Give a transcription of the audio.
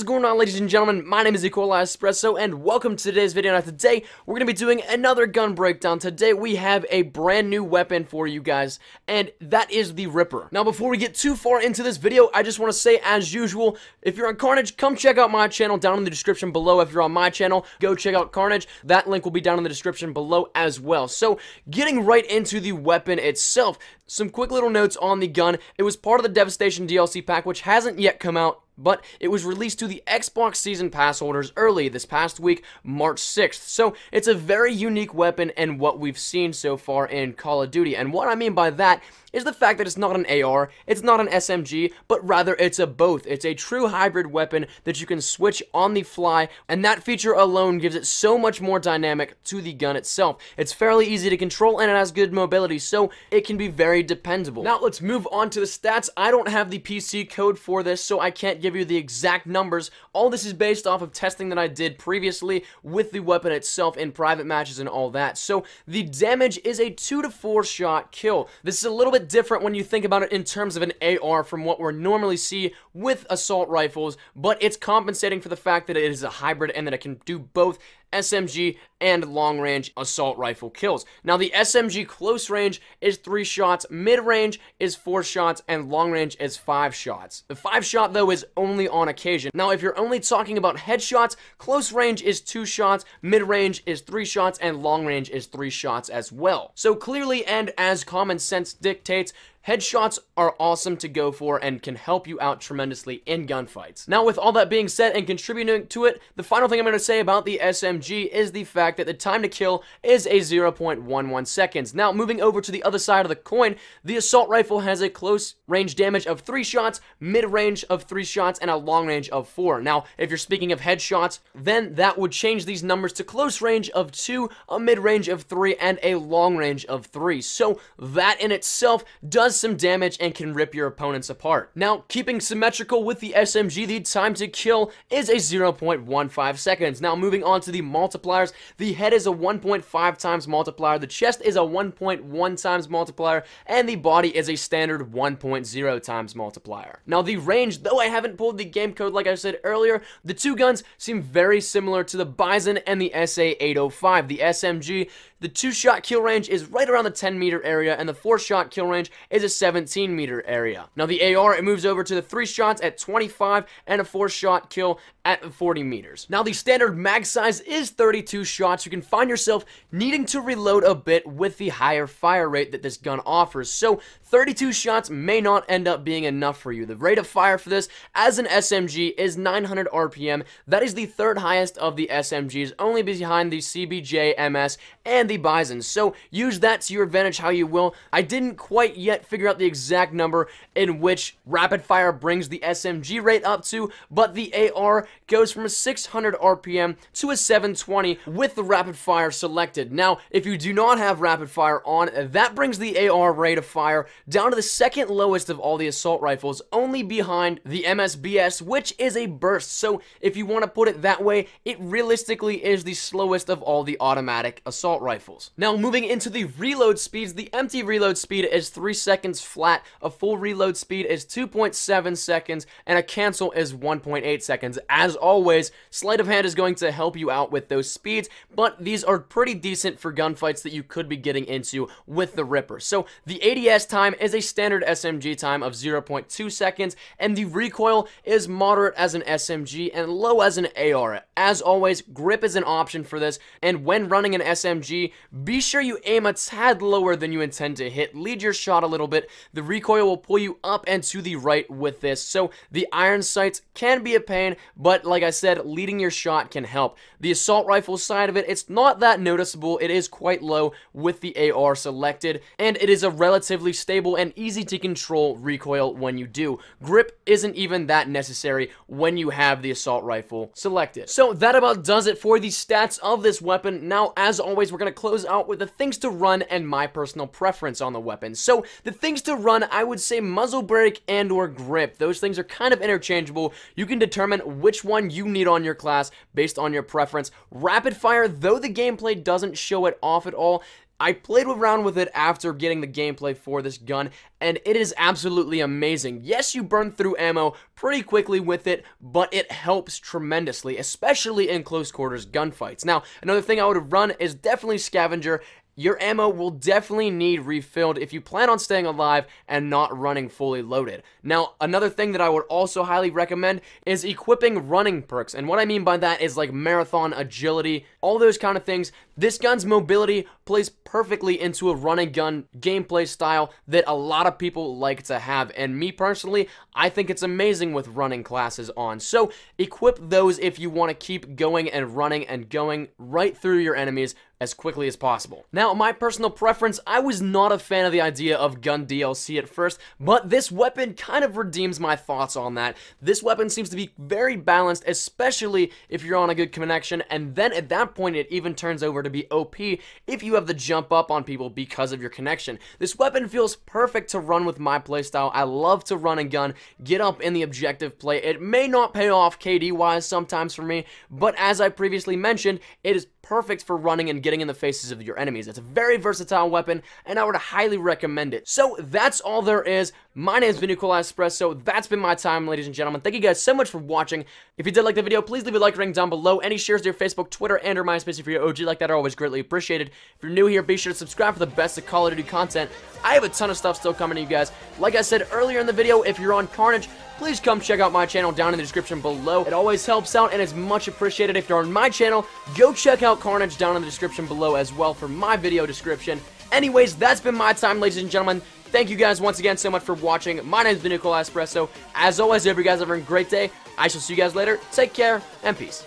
is going on, ladies and gentlemen? My name is RECOIL and welcome to today's video. Now today, we're going to be doing another gun breakdown. Today we have a brand new weapon for you guys, and that is the Ripper. Now before we get too far into this video, I just want to say, as usual, if you're on Carnage, come check out my channel down in the description below. If you're on my channel, go check out Carnage. That link will be down in the description below as well. So, getting right into the weapon itself, some quick little notes on the gun. It was part of the Devastation DLC pack, which hasn't yet come out, but it was released to the Xbox Season Pass holders early this past week, March 6th. So, it's a very unique weapon and what we've seen so far in Call of Duty. And what I mean by that is the fact that it's not an AR, it's not an SMG, but rather it's a both. It's a true hybrid weapon that you can switch on the fly, and that feature alone gives it so much more dynamic to the gun itself. It's fairly easy to control and it has good mobility, so it can be very dependable. Now let's move on to the stats. I don't have the PC code for this, so I can't give you the exact numbers. All this is based off of testing that I did previously with the weapon itself in private matches and all that. So the damage is a 2 to 4 shot kill. This is a little bit different when you think about it in terms of an AR from what we're normally see with assault rifles, but it's compensating for the fact that it is a hybrid and that it can do both SMG and long-range assault rifle kills. Now, the SMG close range is 3 shots, mid-range is 4 shots, and long-range is 5 shots. The 5 shot, though, is only on occasion. Now, if you're only talking about headshots, close range is 2 shots, mid-range is 3 shots, and long-range is 3 shots as well. So, clearly, and as common sense dictates, headshots are awesome to go for and can help you out tremendously in gunfights. Now, with all that being said and contributing to it, the final thing I'm going to say about the SMG is the fact that the time to kill is a 0.11 seconds. Now, moving over to the other side of the coin, the assault rifle has a close range damage of 3 shots, mid-range of 3 shots, and a long range of 4. Now, if you're speaking of headshots, then that would change these numbers to close range of 2, a mid-range of 3, and a long range of 3. So, that in itself does some damage and can rip your opponents apart. Now, keeping symmetrical with the SMG, the time to kill is a 0.15 seconds. Now, moving on to the multipliers, the head is a 1.5 times multiplier, the chest is a 1.1 times multiplier, and the body is a standard 1.0 times multiplier. Now, the range, though I haven't pulled the game code like I said earlier, the two guns seem very similar to the Bison and the SA-805. The SMG, the 2-shot kill range is right around the 10-meter area, and the 4-shot kill range is a 17-meter area. Now, the AR, it moves over to the 3 shots at 25, and a 4-shot kill at 40 meters. Now, the standard mag size is 32 shots. You can find yourself needing to reload a bit with the higher fire rate that this gun offers. So, 32 shots may not end up being enough for you. The rate of fire for this as an SMG is 900 RPM. That is the third highest of the SMGs, only behind the CBJ, MS, and the Bison. So, use that to your advantage how you will. I didn't quite yet figure out the exact number in which rapid fire brings the SMG rate up to, but the AR goes from a 600 RPM to a 720 with the rapid fire selected. Now, if you do not have rapid fire on, that brings the AR rate of fire down to the second lowest of all the assault rifles, only behind the MSBS, which is a burst. So, if you want to put it that way, it realistically is the slowest of all the automatic assault rifles. Now, moving into the reload speeds, the empty reload speed is 3 seconds flat, a full reload speed is 2.7 seconds, and a cancel is 1.8 seconds. As always, sleight of hand is going to help you out with those speeds, but these are pretty decent for gunfights that you could be getting into with the Ripper. So, the ADS time is a standard SMG time of 0.2 seconds, and the recoil is moderate as an SMG and low as an AR. As always, grip is an option for this, and when running an SMG, be sure you aim a tad lower than you intend to hit. Lead your shot a little bit. The recoil will pull you up and to the right with this, so the iron sights can be a pain, but like I said, leading your shot can help. The assault rifle side of it, it's not that noticeable. It is quite low with the AR selected, and it is a relatively stable and easy to control recoil when you do. Grip isn't even that necessary when you have the assault rifle selected. So that about does it for the stats of this weapon. Now, as always, we're going to close out with the things to run and my personal preference on the weapon. So the things to run, I would say muzzle brake and or grip. Those things are kind of interchangeable. You can determine which one you need on your class based on your preference. Rapid fire, though the gameplay doesn't show it off at all, I played around with it after getting the gameplay for this gun, and it is absolutely amazing. Yes, you burn through ammo pretty quickly with it, but it helps tremendously, especially in close quarters gunfights. Now, another thing I would run is definitely scavenger. Your ammo will definitely need refilled if you plan on staying alive and not running fully loaded. Now, another thing that I would also highly recommend is equipping running perks. And what I mean by that is like marathon agility, all those kind of things. This gun's mobility plays perfectly into a running gun gameplay style that a lot of people like to have. And me personally, I think it's amazing with running classes on. So equip those if you want to keep going and running and going right through your enemies as quickly as possible. Now, my personal preference, I was not a fan of the idea of gun DLC at first, but this weapon kind of redeems my thoughts on that. This weapon seems to be very balanced, especially if you're on a good connection, and then at that point it even turns over to be OP if you have the jump up on people because of your connection. This weapon feels perfect to run with my playstyle. I love to run and gun, get up in the objective play. It may not pay off KD-wise sometimes for me, but as I previously mentioned, it is perfect for running and getting in the faces of your enemies. It's a very versatile weapon, and I would highly recommend it. So that's all there is. My name has been Espresso. That's been my time, ladies and gentlemen. Thank you guys so much for watching. If you did like the video, please leave a like rating down below. Any shares to your Facebook, Twitter, and or MySpace if you're OG like that are always greatly appreciated. If you're new here, be sure to subscribe for the best of Call of Duty content. I have a ton of stuff still coming to you guys. Like I said earlier in the video, if you're on Carnage, please come check out my channel down in the description below. It always helps out and is much appreciated. If you're on my channel, go check out Carnage down in the description below as well for my video description. Anyways, that's been my time, ladies and gentlemen. Thank you guys once again so much for watching. My name has been Espresso. As always, I hope you guys have a great day. I shall see you guys later. Take care and peace.